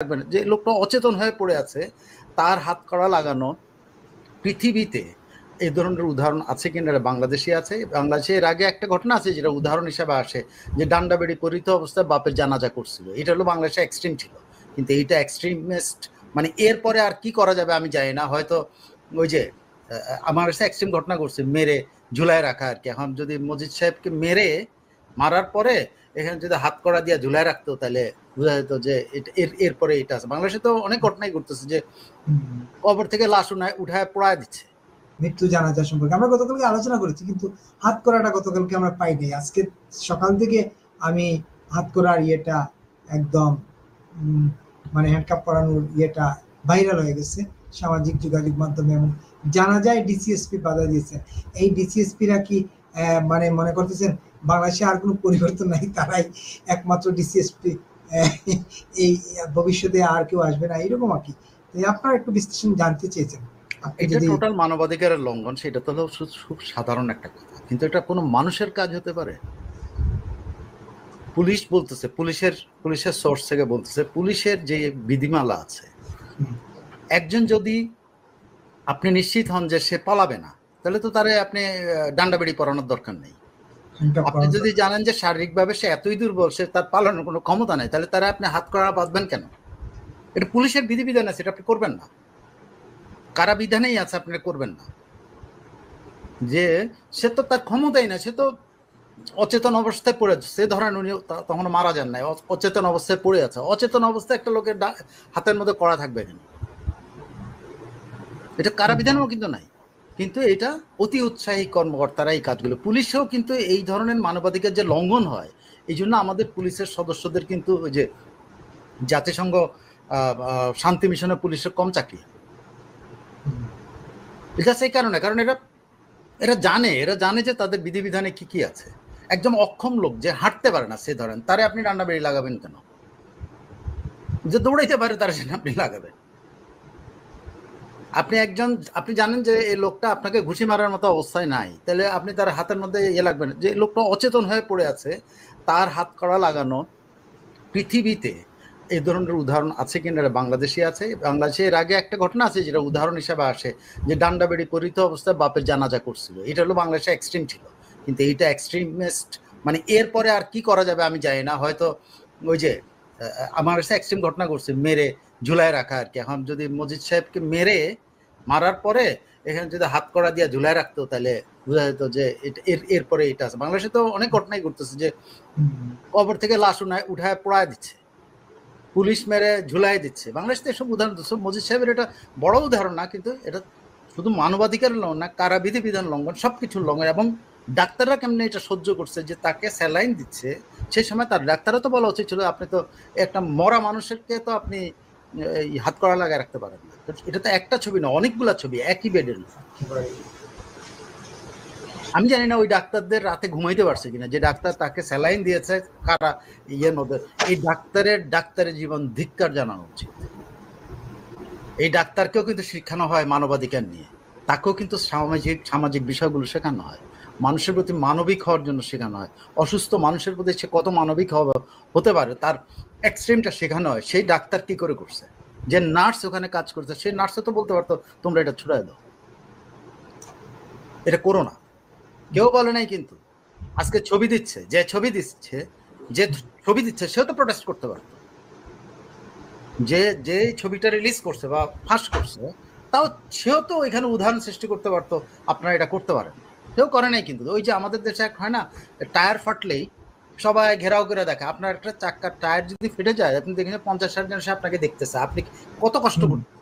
রাখবেন যে লোকটা অচেতন হয়ে পড়ে আছে, তার হাত কড়া লাগানো পৃথিবীতে এই ধরনের উদাহরণ আছে কিনা? বাংলাদেশে আছে। বাংলাদেশে এর আগে একটা ঘটনা আছে যেটা উদাহরণ হিসেবে আসে, যে ডান্ডা বেড়ি পরিত অবস্থায় বাপের জানাজা করছিল। এটা হলো বাংলাদেশে এক্সট্রিম ছিল, কিন্তু এইটা এক্সট্রিমিস্ট মানে এরপরে আর কি করা যাবে আমি জানি না। হয়তো ওই যে আমার কাছে এক্সট্রিম ঘটনা করছে, মেরে ঝুলায় রাখা আর কি। এখন যদি মজিদ সাহেবকে মেরে মারার পরে এখানে যদি হাত কড়া দিয়ে ঝুলায় রাখতো, তাহলে বোঝা যেত যে এরপরে এটা আছে। বাংলাদেশে তো অনেক ঘটনাই ঘটতেছে যে কবর থেকে লাশ উঠায় পোড়ায় দিচ্ছে। মৃত্যু জানাজা সম্পর্কে আমরা গতকালকে আলোচনা করেছি, কিন্তু হাত করাটা গতকালকে আমরা পাই নাই। আজকে সকাল থেকে আমি হাত করার ইয়েটা একদম মানে হ্যান্ডকাপ পরানোর ইয়েটা ভাইরাল হয়ে গেছে সামাজিক যোগাযোগ মাধ্যমে, এবং জানা যায় ডিসিএসপি বাধা দিয়েছেন। এই ডিসিএসপিরা কি মানে মনে করতেছেন বাংলাদেশে আর কোনো পরিবর্তন নাই, তারাই একমাত্র ডিসিএসপি, এই ভবিষ্যতে আর কেউ আসবে না এরকম আর কি? আপনারা একটু বিশ্লেষণ জানতে চেয়েছেন। এটা টোটাল মানবাধিকারের লঙ্ঘন, সেটা তো হলো খুব সাধারণ একটা কথা, কিন্তু এটা কোনো মানুষের কাজ হতে পারে? পুলিশ বলতেছে, পুলিশের সোর্স থেকে বলতেছে, পুলিশের যে বিধিমালা আছে, একজন যদি আপনি নিশ্চিত হন যে সে পালাবে না, তাহলে তো তারে আপনি ডান্ডা বেড়ি পরানোর দরকার নেই। আপনি যদি জানেন যে শারীরিকভাবে সে এতই দুর্বল, সে তার পালানোর কোনো ক্ষমতা নেই, তাহলে তারা আপনি হাত কড়া বাঁধবেন কেন? এটা পুলিশের বিধিবিধান আছে, এটা আপনি করবেন না। কারা বিধানেই আছে, আপনি করবেন না। যে সে তো তার ক্ষমতাই না, সে তো অচেতন অবস্থায় পড়ে আছে। সে ধরেন উনি তখন মারা যান নাই, অচেতন অবস্থায় পড়ে আছে। অচেতন অবস্থায় একটা লোকের হাতের মধ্যে কড়া থাকবে কেন? এটা কারা বিধানও কিন্তু নাই, কিন্তু এটা অতি উৎসাহী কর্মকর্তারা এই কাজগুলো। পুলিশেও কিন্তু এই ধরনের মানবাধিকার যে লঙ্ঘন হয়, এই জন্য আমাদের পুলিশের সদস্যদের কিন্তু ওই যে জাতিসংঘ শান্তি মিশনে পুলিশের কম চাকরি। এটা সেই কারণে, কারণ এরা জানে যে তাদের বিধিবিধানে কি কি আছে। একদম অক্ষম লোক যে হাঁটতে পারে না, সে ধরেন তারে আপনি ডান্ডা বেড়ি লাগাবেন কেন? যে দৌড়াইতে পারে তার জন্য আপনি লাগাবেন? আপনি জানেন যে এই লোকটা আপনাকে ঘুষি মারার মতো অবস্থায় নাই, তাহলে আপনি তার হাতের মধ্যে লাগবেন। যে লোকটা অচেতন হয়ে পড়ে আছে, তার হাত কড়া লাগানো পৃথিবীতে এই ধরনের উদাহরণ আছে কিনা? বাংলাদেশে আছে। বাংলাদেশে এর আগে একটা ঘটনা আছে যেটা উদাহরণ হিসেবে আসে, যে ডান্ডা বেড়ি পরিত অবস্থায় বাপের জানাজা করছিল। এটা হলো বাংলাদেশে এক্সট্রিম ছিল, কিন্তু এইটা এক্সট্রিমিস্ট মানে এরপরে আর কি করা যাবে আমি জানি না। হয়তো ওই যে আমার কাছে এক্সট্রিম ঘটনা করছে, মেরে ঝুলায় রাখা আর কি। এখন যদি মজিদ সাহেবকে মেরে মারার পরে এখানে যদি হাত কড়া দিয়ে ঝুলায় রাখতো, তাহলে বোঝা যেত যে এরপরে এটা আছে। বাংলাদেশে তো অনেক ঘটনাই ঘটতেছে যে কবর থেকে লাশ উঠায় পোড়ায় দিচ্ছে, পুলিশ মেরে ঝুলাই দিচ্ছে। বাংলাদেশে এসব উদাহরণ মজিদ সাহেবের এটা বড় উদাহরণ না, কিন্তু এটা শুধু মানবাধিকার লঙ্ঘন না, কারা বিধিবিধান লঙ্ঘন, সবকিছুর লঙ্ঘন। এবং ডাক্তাররা কেমনে এটা সহ্য করছে, যে তাকে স্যালাইন দিচ্ছে, সেই সময় তার ডাক্তাররা তো বলা উচিত ছিল, আপনি তো একটা মরা মানুষকে তো আপনি এই হাত কড়া লাগায় রাখতে পারেন না। এটা তো একটা ছবি না, অনেকগুলা ছবি একই বেডের। আমি জানি না ওই ডাক্তারদের রাতে ঘুমাইতে পারছে কিনা, যে ডাক্তার তাকে স্যালাইন দিয়েছে, কারা ইয়ের মধ্যে। এই ডাক্তারের জীবন ধিক্কার জানানো উচিত। এই ডাক্তারকেও কিন্তু শেখানো হয় মানবাধিকার নিয়ে, তাকেও কিন্তু সামাজিক বিষয়গুলো শেখানো হয়, মানুষের প্রতি মানবিক হওয়ার জন্য শেখানো হয়। অসুস্থ মানুষের প্রতি সে কত মানবিক হতে পারে তার এক্সট্রিমটা শেখানো হয়। সেই ডাক্তার কি করে করছে? যে নার্স ওখানে কাজ করছে, সেই নার্সও তো বলতে পারতো তোমরা এটা ছুড়াই দাও, এটা করো না। কেউ বলে নাই। কিন্তু আজকে ছবি দিচ্ছে সেও তো প্রোটেস্ট করতে পারতো। যে ছবিটা রিলিজ করছে বা ফাঁস করছে, তাও সেও তো এখানে উদাহরণ সৃষ্টি করতে পারতো, আপনারা এটা করতে পারেন। কেউ করে নাই। কিন্তু ওই যে আমাদের দেশে এক হয় না, টায়ার ফাটলেই সবাই ঘেরাও করে দেখে। আপনার একটা চাক্কার টায়ার যদি ফেটে যায়, আপনি দেখেন 50-60 জন সে আপনাকে দেখতেছে, আপনি কত কষ্ট করছেন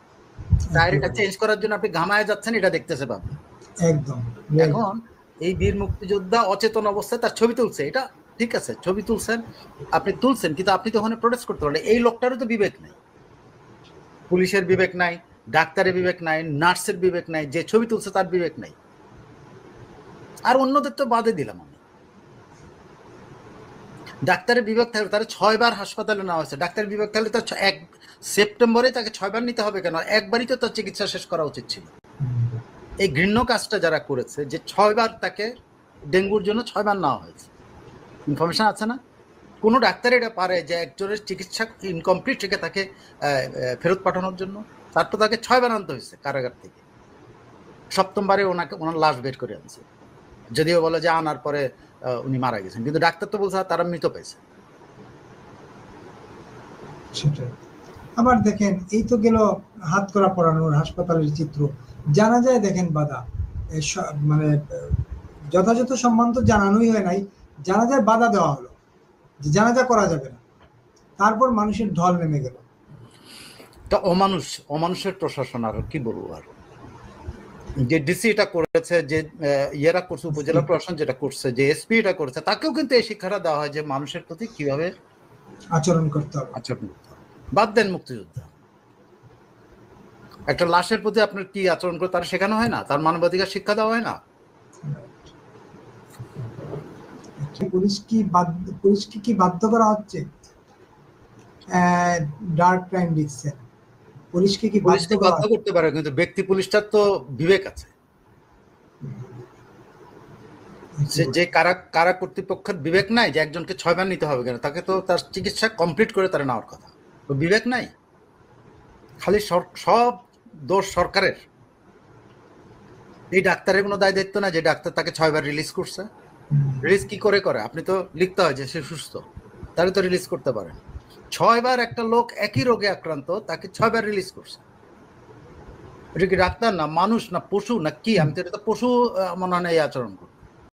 টায়ার এটা চেঞ্জ করার জন্য, আপনি ঘামায় যাচ্ছেন, এটা দেখতেছে পাবলিক। একদম। এখন এই বীর মুক্তিযোদ্ধা অচেতন অবস্থায় তার ছবি তুলছে, এটা ঠিক আছে, ছবি তুলছেন, আপনি তুলছেন, কিন্তু আপনি তো ওখানে প্রোটেস্ট করতে পারলেন। এই লোকটারও তো বিবেক নাই, পুলিশের বিবেক নাই, ডাক্তারের বিবেক নাই, নার্সের বিবেক নাই, যে ছবি তুলছে তার বিবেক নাই। আর অন্যদের তো বাদে দিলাম আমি। ডাক্তারের বিবেক থাকলে তারা 6 বার হাসপাতালে নেওয়া হয়েছে। ডাক্তারের বিবেক থাকলে তো সেপ্টেম্বরে তাকে 6 বার নিতে হবে কেন? একবারই তো তার চিকিৎসা শেষ করা উচিত ছিল। এই ঘৃণ্য কাজটা যারা করেছে, যে 6 বার তাকে ডেঙ্গুর জন্য 6 বার নেওয়া হয়েছে, ইনফরমেশন আছে না? কোনো ডাক্তার এটা পারে যে একজনের চিকিৎসা ইনকমপ্লিট রেখে তাকে ফেরত পাঠানোর জন্য? তার তো তাকে 6 বার আনতে হয়েছে কারাগার থেকে, 7ম বারে ওনার লাশ বের করে আনছে, যদিও বলে যে আনার পরে উনি মারা গেছেন, কিন্তু ডাক্তার তো বলছে তারা মৃত পেয়েছে। সেটাই। আবার দেখেন এই তো গেল হাত করা পরানোর হাসপাতালের চিত্র, জানা যায় দেখেন বাধা, মানে যথাযথ সম্মান তো জানানোই হয় নাই, জানা যায় বাধা দেওয়া হলো যে জানাজা করা যাবে না, তারপর মানুষের ঢল নেমে গেল। তা অমানুষের প্রশাসন, আর কি বলবো, আর যে ডিসি এটা করেছে, যে ইয়েরা করছে, উপজেলা প্রশাসন যেটা করছে, যে এসপি এটা করেছে, তাকেও কিন্তু এই শিক্ষাটা দেওয়া হয় যে মানুষের প্রতি কিভাবে আচরণ করতে হবে। আচরণ করতে হবে। বাদ দেন মুক্তিযোদ্ধা, একটা লাশের প্রতি আপনার কি আচরণ করে তার শেখানো হয় না? তার মানবাধিকার শিক্ষা দেওয়া হয় না? পুলিশকে কি বাধ্য করা হচ্ছে ডার্ক ক্রাইম লিখছে, পুলিশকে কি পুলিশকে বাধ্য করতে পারে, কিন্তু ব্যক্তি পুলিশটার তো বিবেক আছে। যে কারা কর্তৃপক্ষের বিবেক নাই যে একজনকে 6 বার নিতে হবে কেন? তাকে তো তার চিকিৎসা কমপ্লিট করে তারা নেওয়ার কথা। তো বিবেক নাই, খালি সব দোষ সরকারের। এই ডাক্তারের কোনো দায় দায়িত্ব না যে ডাক্তার তাকে 6 বার রিলিজ করছে। রিলিজ কি করে? আপনি তো লিখতে হয় যে সে সুস্থ, তাহলে তো রিলিজ করতে পারেন। 6 বার একটা লোক একই রোগে আক্রান্ত, তাকে 6 বার রিলিজ করছে। এটা কি ডাক্তার না মানুষ না পশু না কি? আমি তো এটা তো পশু মনে হয় এই আচরণ করবো।